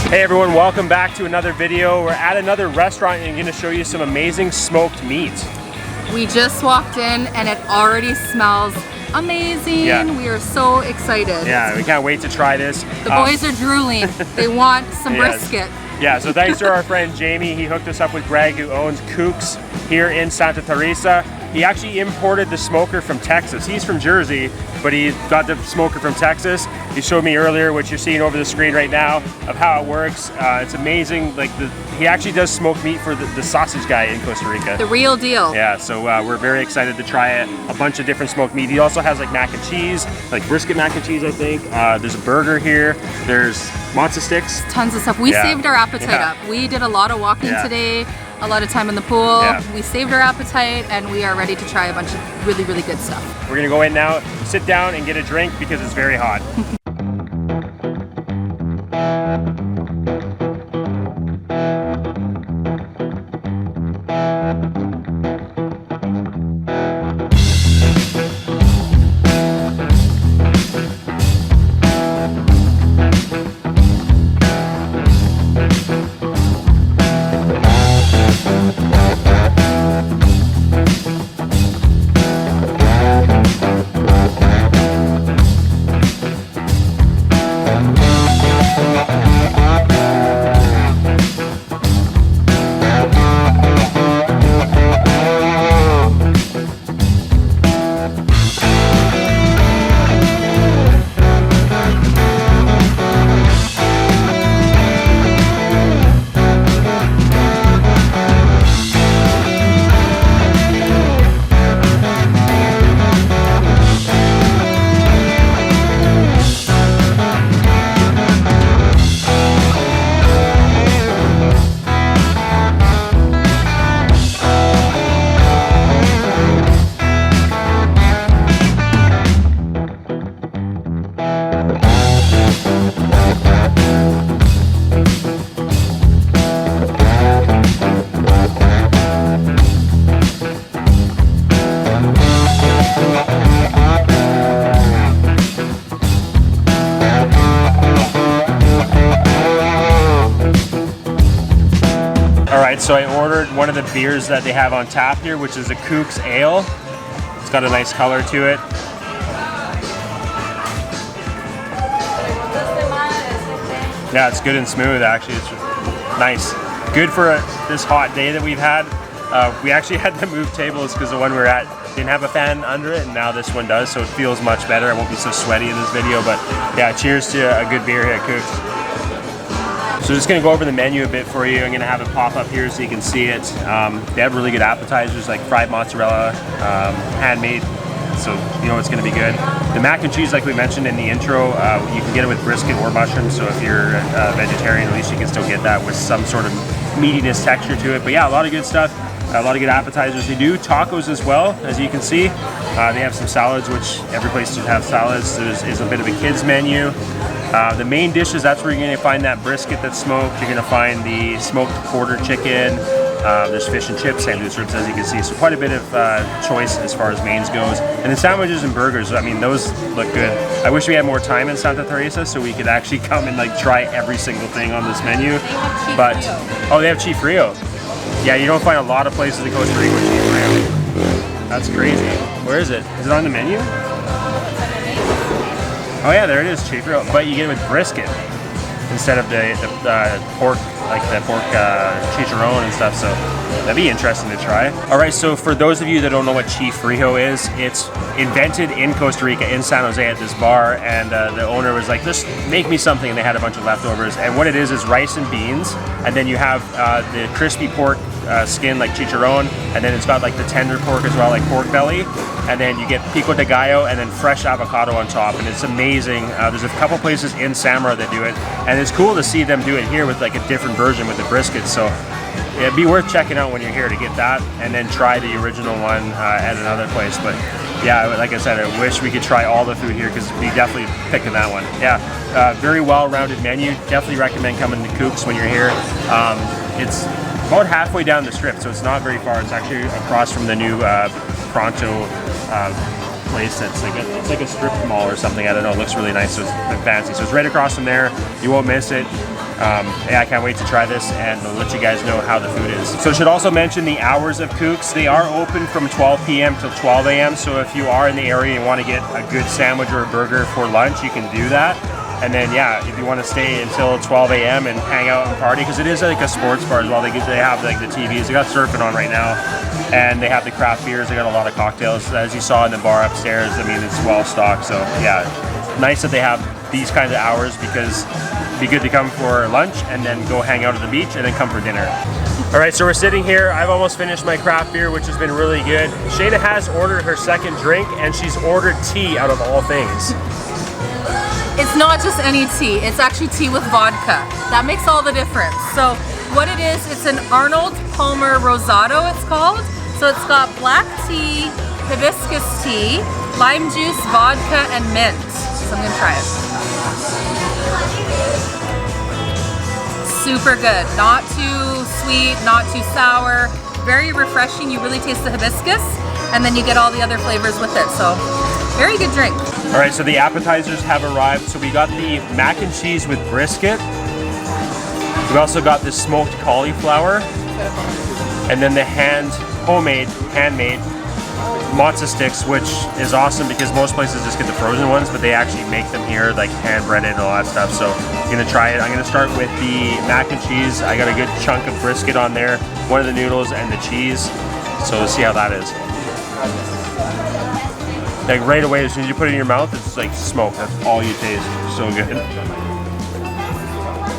Hey everyone, welcome back to another video. We're at another restaurant and I'm going to show you some amazing smoked meat. We just walked in and it already smells amazing. Yeah. We are so excited. Yeah, we can't wait to try this. The boys are drooling. They want some brisket. Yeah, so thanks to our friend Jamie. He hooked us up with Greg, who owns Kooks here in Santa Teresa. He actually imported the smoker from Texas. He's from Jersey, but he got the smoker from Texas. He showed me earlier, what you're seeing over the screen right now, of how it works. It's amazing. Like he actually does smoked meat for the sausage guy in Costa Rica. The real deal. Yeah, so we're very excited to try a bunch of different smoked meat. He also has like mac and cheese, like brisket mac and cheese, I think. There's a burger here. There's matzo sticks. Tons of stuff. We saved our appetite up. We did a lot of walking today, a lot of time in the pool. We saved our appetite and we are ready to try a bunch of really, really good stuff. We're gonna go in now, sit down and get a drink because it's very hot. Alright, so I ordered one of the beers that they have on tap here, which is a Kooks Ale. It's got a nice color to it. Yeah, it's good and smooth actually. It's nice. Good for this hot day that we've had. We actually had to move tables because the one we were at didn't have a fan under it, and now this one does, so it feels much better. I won't be so sweaty in this video, but yeah, cheers to a good beer here at Kooks. So just gonna go over the menu a bit for you. I'm gonna have it pop up here so you can see it. They have really good appetizers like fried mozzarella, handmade, so you know it's gonna be good. The mac and cheese, like we mentioned in the intro, you can get it with brisket or mushrooms, so if you're a vegetarian, at least you can still get that with some sort of meatiness texture to it. But yeah, a lot of good stuff, a lot of good appetizers. They do tacos as well, as you can see. They have some salads, which every place should have salads. There's a bit of a kids menu. The main dishes, that's where you're going to find that brisket that's smoked. You're going to find the smoked quarter chicken. There's fish and chips, St. Louis ribs, as you can see. So quite a bit of choice as far as mains goes. And the sandwiches and burgers, I mean, those look good. I wish we had more time in Santa Teresa so we could actually come and like try every single thing on this menu. But oh, they have chifrio. Yeah, you don't find a lot of places in Costa Rica with chifrio. That's crazy. Where is it? Is it on the menu? Oh yeah, there it is, chifrio, but you get it with brisket instead of the pork, like the pork chicharron and stuff, so that'd be interesting to try. All right, so for those of you that don't know what chifrio is, it's invented in Costa Rica, in San Jose at this bar, and the owner was like, just make me something, and they had a bunch of leftovers, and what it is rice and beans, and then you have the crispy pork skin like chicharron, and then it's got like the tender pork as well, like pork belly, and then you get pico de gallo and then fresh avocado on top, and it's amazing. There's a couple places in SAMARA that do it, and it's cool to see them do it here with like a different version with the brisket, so it'd be worth checking out when you're here to get that, and then try the original one at another place. But yeah, like I said, I wish we could try all the food here because we definitely picking that one. Yeah, very well-rounded menu. Definitely recommend coming to Kooks when you're here. It's about halfway down the strip, so it's not very far. It's actually across from the new Pronto place. That's like it's like a strip mall or something. I don't know. It looks really nice. So it's fancy. So it's right across from there. You won't miss it. Yeah, I can't wait to try this and I'll let you guys know how the food is. So I should also mention the hours of Kooks. They are open from 12 p.m. till 12 a.m. So if you are in the area and want to get a good sandwich or a burger for lunch, you can do that. And then yeah, if you want to stay until 12 a.m. and hang out and party, because it is like a sports bar as well. They have like the TVs. They got surfing on right now, and they have the craft beers. They got a lot of cocktails, as you saw in the bar upstairs. I mean, it's well stocked. So yeah, nice that they have these kinds of hours, because it'd be good to come for lunch and then go hang out at the beach and then come for dinner. All right, so we're sitting here. I've almost finished my craft beer, which has been really good. Shayna has ordered her second drink, and she's ordered tea out of all things. It's not just any tea, it's actually tea with vodka. That makes all the difference. So what it is, it's an Arnold Palmer Rosado, it's called. So it's got black tea, hibiscus tea, lime juice, vodka, and mint. So I'm gonna try it. Super good, not too sweet, not too sour, very refreshing. You really taste the hibiscus, and then you get all the other flavors with it. So very good drink. All right, so the appetizers have arrived. So we got the mac and cheese with brisket. We also got the smoked cauliflower, and then the handmade matzo sticks, which is awesome because most places just get the frozen ones, but they actually make them here, like hand breaded and all that stuff. So I'm gonna try it. I'm gonna start with the mac and cheese. I got a good chunk of brisket on there, one of the noodles and the cheese. So we'll see how that is. Like right away, as soon as you put it in your mouth, it's like smoke. That's all you taste. So good.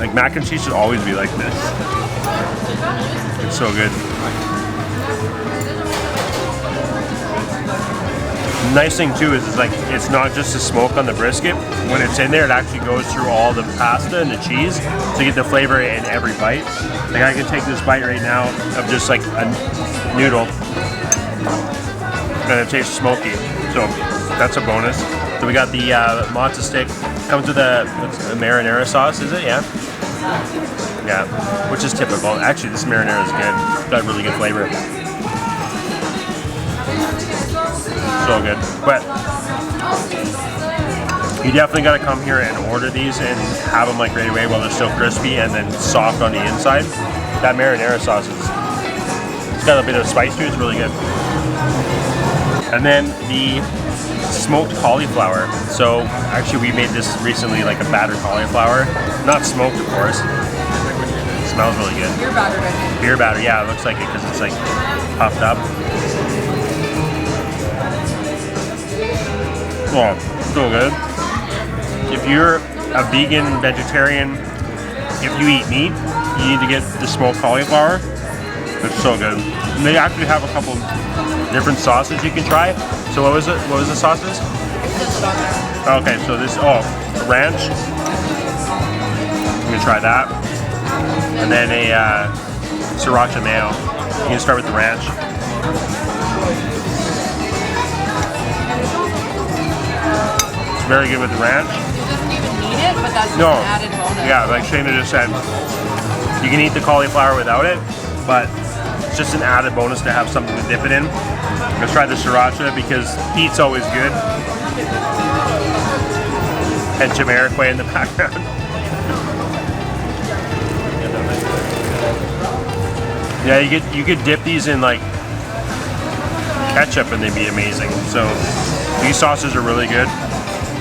Like mac and cheese should always be like this. It's so good. Nice thing too is like it's not just the smoke on the brisket. When it's in there, it actually goes through all the pasta and the cheese, so you get the flavor in every bite. Like I can take this bite right now of just like a noodle, and it tastes smoky. So that's a bonus. So we got the matzo stick. Comes with a marinara sauce, is it? Yeah. Yeah, which is typical. Actually, this marinara is good. It's got really good flavor. So good. But you definitely got to come here and order these and have them like right away while they're still crispy and then soft on the inside. That marinara sauce it's got a bit of spice to it. It's really good. And then the smoked cauliflower. So actually we made this recently, like a battered cauliflower. Not smoked, of course. It smells really good. Beer batter, I think. Beer batter, yeah, it looks like it because it's like puffed up. Oh, so good. If you're a vegan, vegetarian, if you eat meat, you need to get the smoked cauliflower. It's so good. And they actually have a couple different sauces you can try. So what was it? What was the sauces? Okay, so this, ranch. I'm gonna try that. And then a sriracha mayo. You can start with the ranch. It's very good with the ranch. It doesn't even need it, but that's just an added bonus. Yeah, like Shayna just said, you can eat the cauliflower without it, but it's just an added bonus to have something to dip it in. Let's try the sriracha because heat's always good. And Jamiroquai in the background. Yeah, you could dip these in like ketchup and they'd be amazing. So these sauces are really good.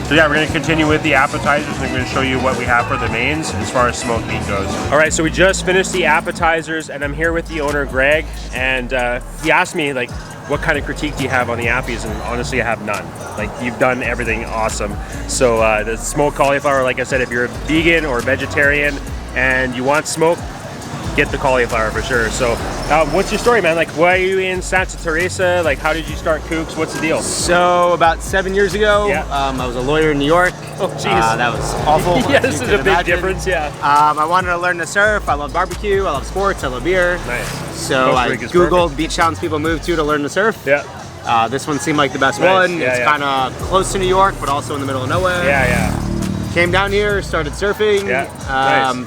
So yeah, we're gonna continue with the appetizers and I'm gonna show you what we have for the mains as far as smoked meat goes. All right, so we just finished the appetizers and I'm here with the owner, Greg, and he asked me like, what kind of critique do you have on the appies? And honestly, I have none. Like, you've done everything awesome. So the smoked cauliflower, like I said, if you're a vegan or a vegetarian and you want smoke, get the cauliflower for sure. So what's your story, man? Like, why are you in Santa Teresa? Like, how did you start Kooks? What's the deal? So about 7 years ago, I was a lawyer in New York. Oh, jeez. That was awful. Yeah, this is a big difference, yeah. I wanted to learn to surf. I love barbecue. I love sports. I love beer. Nice. So I Googled beach towns people move to learn to surf. Yeah. This one seemed like the best one. Yeah, it's kind of close to New York, but also in the middle of nowhere. Yeah, yeah. Came down here, started surfing,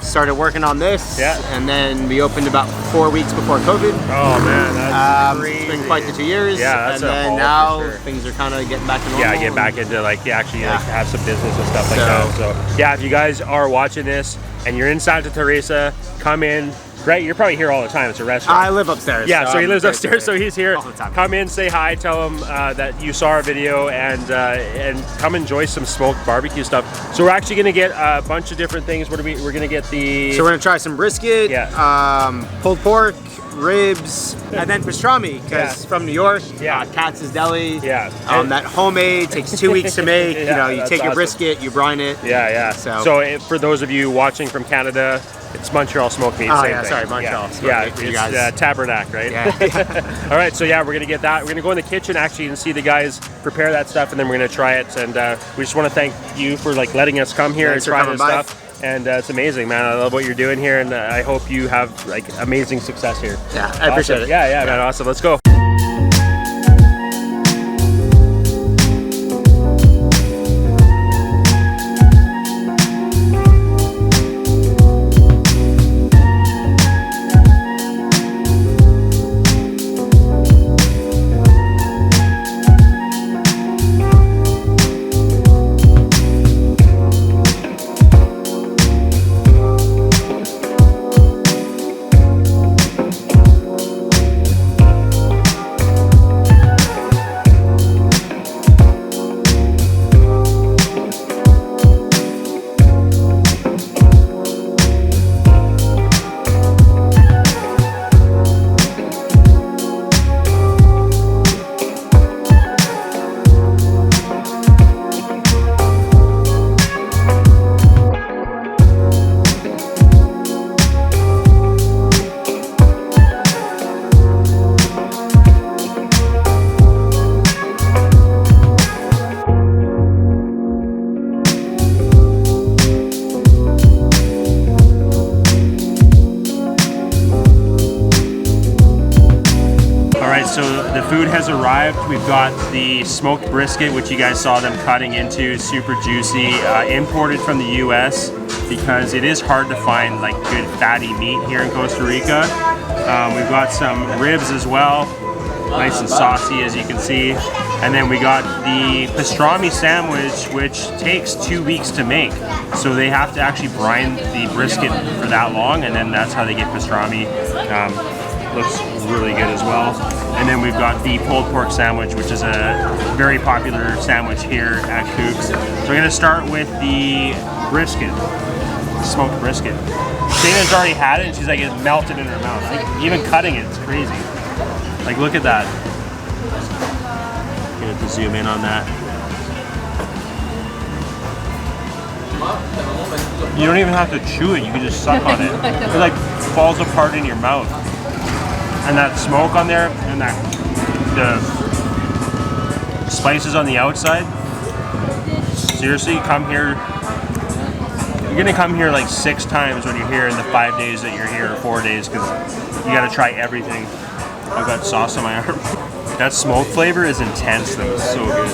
started working on this, and then we opened about 4 weeks before COVID. Oh man, that's crazy. It's been quite the 2 years. Yeah, that's and then now things are kind of getting back to normal. Yeah, get back into like actually like have some business and stuff like that. So yeah, if you guys are watching this and you're in Santa Teresa, come in. Right, you're probably here all the time. It's a restaurant. I live upstairs. Yeah, so he lives upstairs, so he's here. All the time. Come in, say hi, tell him that you saw our video, and come enjoy some smoked barbecue stuff. So we're actually gonna get a bunch of different things. We're gonna get the. So we're gonna try some brisket, yeah. Pulled pork, ribs, and then pastrami, because from New York, Katz's Deli. Yeah. That homemade takes 2 weeks to make. Yeah, you know, you take your awesome. brisket, you brine it. Yeah, yeah. So for those of you watching from Canada, it's Montreal Smoked Meat. Oh same yeah, thing. sorry, Montreal. Yeah, Smoked Meat for you it's guys. Tabernacle, right? Yeah. All right, so yeah, we're gonna get that. We're gonna go in the kitchen actually and see the guys prepare that stuff, and then we're gonna try it. And we just want to thank you for like letting us come here and try this stuff. And it's amazing, man. I love what you're doing here, and I hope you have like amazing success here. Yeah, I appreciate it. Yeah, man, awesome. Let's go. So the food has arrived. We've got the smoked brisket, which you guys saw them cutting into, super juicy, imported from the US because it is hard to find like good fatty meat here in Costa Rica. We've got some ribs as well, nice and saucy as you can see. And then we got the pastrami sandwich, which takes 2 weeks to make. So they have to actually brine the brisket for that long, and then that's how they get pastrami. Looks really good as well. And then we've got the pulled pork sandwich, which is a very popular sandwich here at Kooks. So we're gonna start with the brisket, smoked brisket. Shayna's already had it, and she's like, it melted in her mouth. Like, even cutting it, it's crazy. Like, look at that. Get to zoom in on that. You don't even have to chew it, you can just suck on it. It like falls apart in your mouth. And that smoke on there, and the spices on the outside. Seriously, come here. You're gonna come here like 6 times when you're here in the 5 days that you're here, or 4 days, because you gotta try everything. I've got sauce on my arm. That smoke flavor is intense though, it's so good.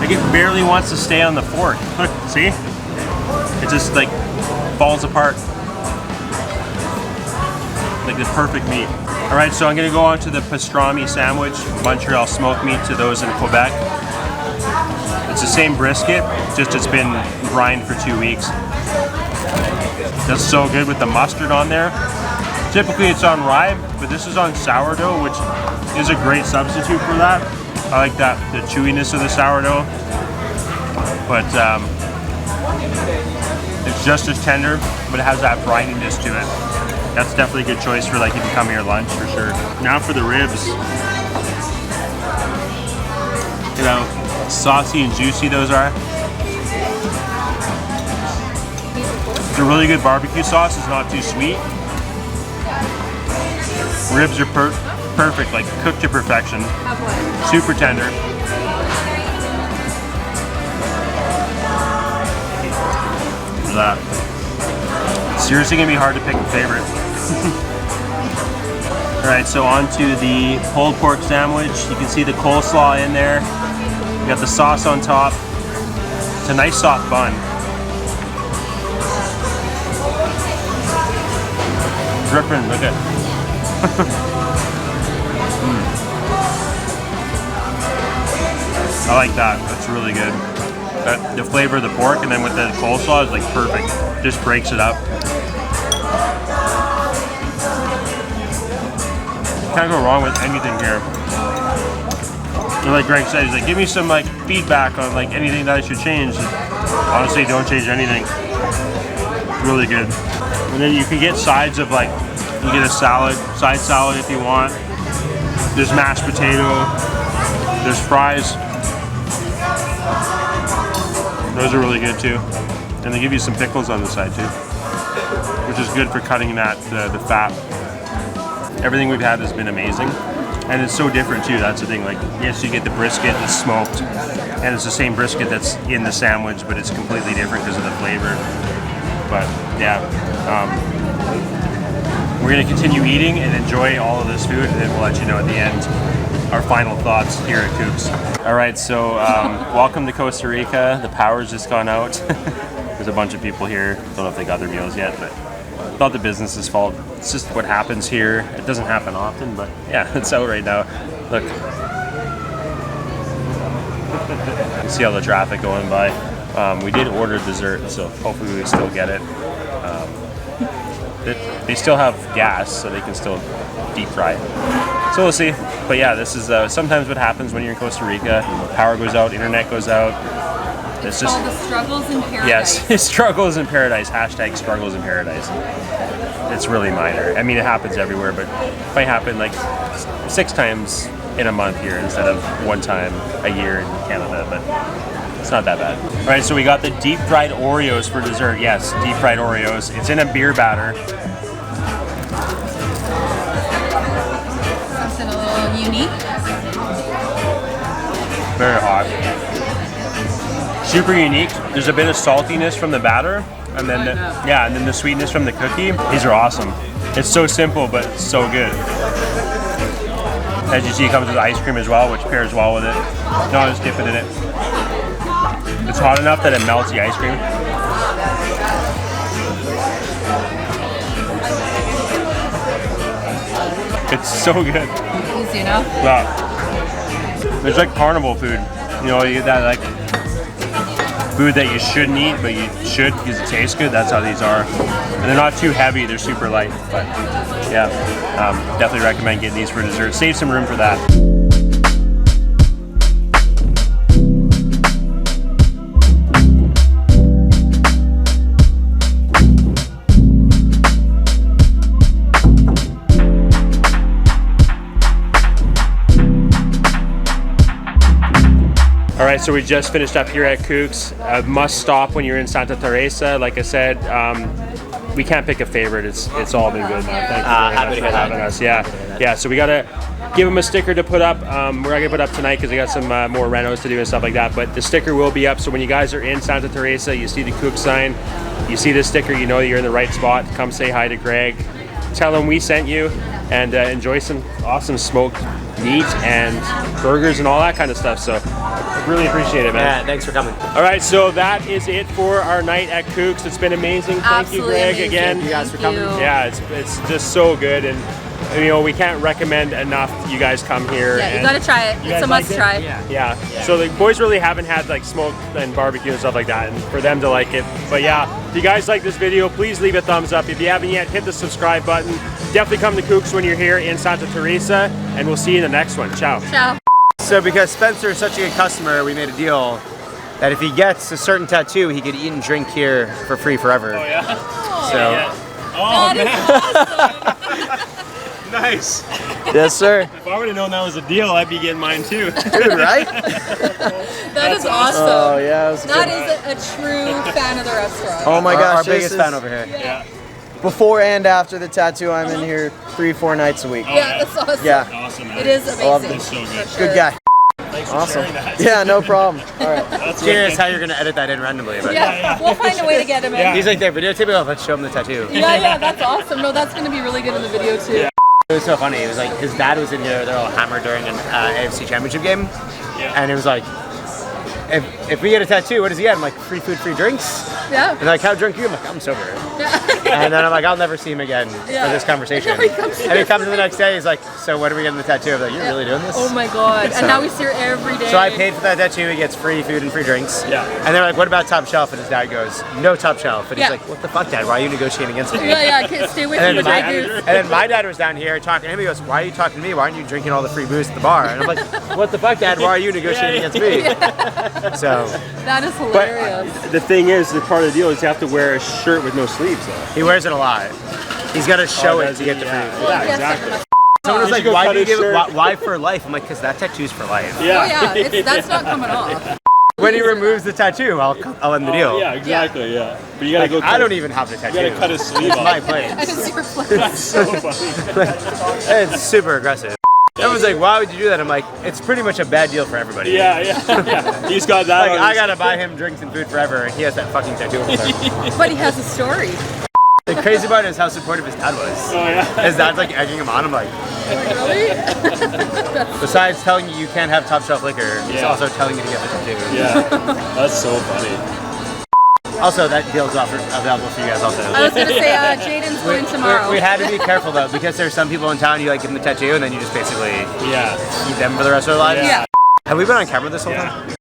Like it barely wants to stay on the fork. Look, see? It just like falls apart. Like the perfect meat. All right, so I'm gonna go on to the pastrami sandwich, Montreal smoked meat to those in Quebec. It's the same brisket, just it's been brined for 2 weeks. That's so good with the mustard on there. Typically it's on rye, but this is on sourdough, which is a great substitute for that. I like that, the chewiness of the sourdough. But it's just as tender, but it has that brininess to it. That's definitely a good choice for like if you come here lunch for sure. Now for the ribs. You know, saucy and juicy those are. It's a really good barbecue sauce. It's not too sweet. Ribs are perfect, like cooked to perfection. Super tender. Look at that. Seriously gonna be hard to pick a favorite. Alright, so on to the pulled pork sandwich. You can see the coleslaw in there. We got the sauce on top. It's a nice soft bun. Dripping, look at I like that, that's really good. the flavor of the pork, and then with the coleslaw is like perfect. Just breaks it up. Can't go wrong with anything here. And like Greg said, he's like, give me some like feedback on like anything that I should change. And honestly, don't change anything. Really good. And then you can get sides of like, you get a salad, side salad if you want. There's mashed potato. There's fries. Those are really good too. And they give you some pickles on the side too, which is good for cutting that the fat. Everything we've had has been amazing. And it's so different too, that's the thing. Like, yes, you get the brisket that's smoked, and it's the same brisket that's in the sandwich, but it's completely different because of the flavor. But yeah, we're gonna continue eating and enjoy all of this food, and then we'll let you know at the end our final thoughts here at Kooks. All right, so welcome to Costa Rica. The power's just gone out. There's a bunch of people here. Don't know if they got their meals yet, but not the business's fault. It's just what happens here. It doesn't happen often, but yeah, it's out right now. Look. You see all the traffic going by. We did order dessert, so hopefully we still get it. They still have gas, so they can still deep fry it. So we'll see. But yeah, this is sometimes what happens when you're in Costa Rica. Power goes out, internet goes out. It's just called the struggles in paradise. Yes, struggles in paradise. Hashtag struggles in paradise. It's really minor. I mean, it happens everywhere, but it might happen like 6 times in a month here instead of 1 time a year in Canada, but it's not that bad. All right, so we got the deep fried Oreos for dessert. Yes, deep fried Oreos. It's in a beer batter. Something a little unique. Very hot. Super unique. There's a bit of saltiness from the batter, and then and then the sweetness from the cookie. These are awesome. It's so simple, but so good. As you see, it comes with ice cream as well, which pairs well with it. No, just dip it in it. It's hot enough that it melts the ice cream. It's so good. Easy enough. Wow. It's like carnival food. You know, you get that like food that you shouldn't eat, but you should because it tastes good. That's how these are. And they're not too heavy, they're super light. But yeah, definitely recommend getting these for dessert. Save some room for that. All right, so we just finished up here at Kooks. Must stop when you're in Santa Teresa. Like I said, we can't pick a favorite. It's all been good. Thank you very much for having us. Yeah. So we gotta give them a sticker to put up. We're not gonna put up tonight because we got some more renos to do and stuff like that. But the sticker will be up. So when you guys are in Santa Teresa, you see the Kooks sign, you see this sticker, you know that you're in the right spot. Come say hi to Greg. Tell him we sent you, and enjoy some awesome smoked meat and burgers and all that kind of stuff. So really appreciate it, man. Yeah, thanks for coming. All right, so that is it for our night at Kooks. It's been amazing. Thank you, Greg, amazing. again. Thank you guys for coming. Yeah, it's just so good, and you know, we can't recommend enough you guys come here. Yeah, you gotta try it. It's a must try. Yeah. So the boys really haven't had like smoke and barbecue and stuff like that, and for them to like it. But yeah, if you guys like this video, please leave a thumbs up. If you haven't yet, hit the subscribe button. Definitely come to Kooks when you're here in Santa Teresa, and we'll see you in the next one. Ciao. Ciao. So because Spencer is such a good customer, we made a deal that if he gets a certain tattoo, he could eat and drink here for free forever. Oh yeah. So. Yeah. Oh man. Awesome. Nice. Yes, sir. If I would have known that was a deal, I'd be getting mine too. Dude, right? That is awesome. Oh yeah, that is a true fan of the restaurant. Oh my gosh, our biggest fan over here. Yeah. Before and after the tattoo, I'm in here 3-4 nights a week. Yeah, that's awesome. Yeah. Awesome, man. It is amazing. Love this. So good. For sure. Good guy. Thanks for Awesome. sharing that. Yeah, no problem. All right. That's Curious how you're gonna edit that in randomly, but Yeah, we'll find a way to get him in. Yeah. he's like there, videotape it off. Let's show him the tattoo. Yeah, that's awesome. No, that's gonna be really good in the video too. Yeah. It was so funny. It was like his dad was in there. They're all hammered during an AFC Championship game, and it was like if we get a tattoo, what does he get? I'm like, free food, free drinks? Yeah. And they're like, how drunk are you? I'm like, I'm sober. And then I'm like, I'll never see him again for this conversation. And he comes in the next day, he's like, so when are we getting the tattoo? I'm like, you're really doing this? Oh my god. And now we see her every day. So I paid for that tattoo, he gets free food and free drinks. Yeah. And they're like, what about top shelf? And his dad goes, no top shelf. And he's like, what the fuck, Dad? Why are you negotiating against me? Yeah, stay away from the big And then my dad was down here talking to him. He goes, why are you talking to me? Why aren't you drinking all the free booze at the bar? And I'm like, what the fuck, Dad? Why are you negotiating against me? So that is hilarious. The thing is, the part of the deal is you have to wear a shirt with no sleeves though. He wears it a lot. He's got to show it to get the free. Yeah, exactly. Someone was like, why do you give it? Why for life? I'm like, because that tattoo's for life. Yeah. Oh yeah, that's not coming off. When he removes the tattoo, I'll end the deal. Yeah, exactly. Yeah. But you gotta go. I don't even have the tattoo. You gotta cut his sleeve off. It's my place. It's your place. That's so funny. It's super aggressive. Everyone's like, why would you do that? I'm like, it's pretty much a bad deal for everybody. Yeah. He's got that. Like, I gotta buy him drinks and food forever, and he has that fucking tattoo over there. But he has a story. The crazy part is how supportive his dad was. Oh yeah. His dad's like egging him on. I'm like, Really? besides telling you can't have top shelf liquor, he's also telling you to get the tattoo. Yeah. That's so funny. Also, that deal's available for you guys also. I was gonna say, Jaden's going tomorrow. We had to be careful though, because there's some people in town, you like give them the tattoo and then you just basically feed them for the rest of their lives. Yeah. Have we been on camera this whole time?